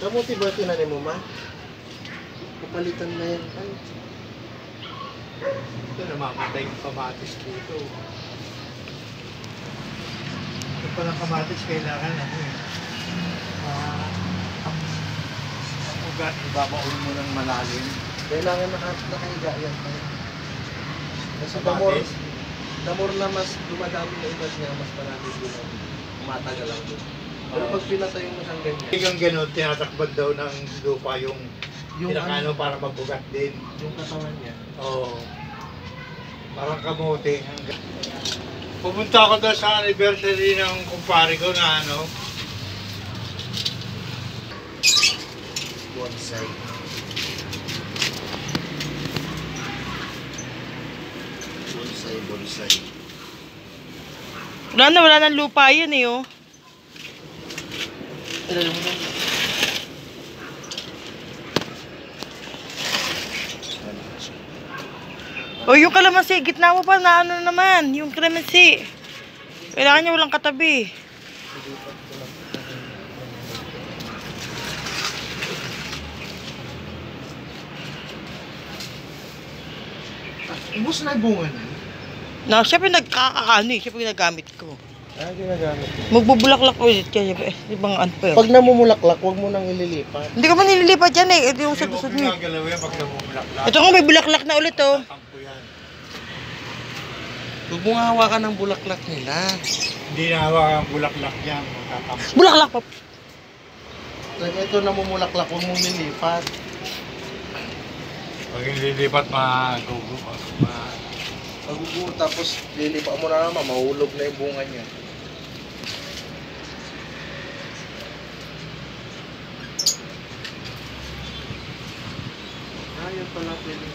Kamuti ba tinanim mo, ma? Kapalitan na yan. Ay. Ito, namamatay yung kamatis dito. Ito palang kamatis, kailangan ano eh. Ang ugat, ibabaon mo ng malalim. Kailangan nakahiga yan. Kasi Kamatis? damor na mas dumadami na edad niya, mas marami din ang matagal lang doon. Pero pag pinatay mo siyang ganyan, Hanggang ganun, tinatakban daw ng lupa yung pinakano para magbugat din. yung katawan niya. Oo. Parang kamote. Pupunta ako doon sa anniversary ng kumpare ko na ano. Bonsai. Bonsai. Wala nang lupa yun eh, oh. Ilan mo na? O yung kalamansi, gitna mo pa na ano naman, yung kalamansi. Kailangan niya walang katabi. Ubus na yung bunga niya. Na, syempre nagkakaano eh, syempre ginagamit ko. Ginagamit mo. Magbubulaklak ulit kaya ibang ano pa yun. Pag namumulaklak, huwag mo nang ililipat. Hindi ko man nililipat yan eh, ito yung Hindi mo usad-usad niya. pinagalawin pag namumulaklak. Ito nga may bulaklak na ulit oh. Tatampo yan. Huwag mo hawakan ng bulaklak nila. Hindi na hawak ang bulaklak yan. Tatampo. Bulaklak pa. Like ito namumulaklak, huwag mong nilipat. Pag nililipat, magugo. Magugulo, tapos lilipat mo na naman, mahulog na yung bunga niya. Ayun pala pwedeng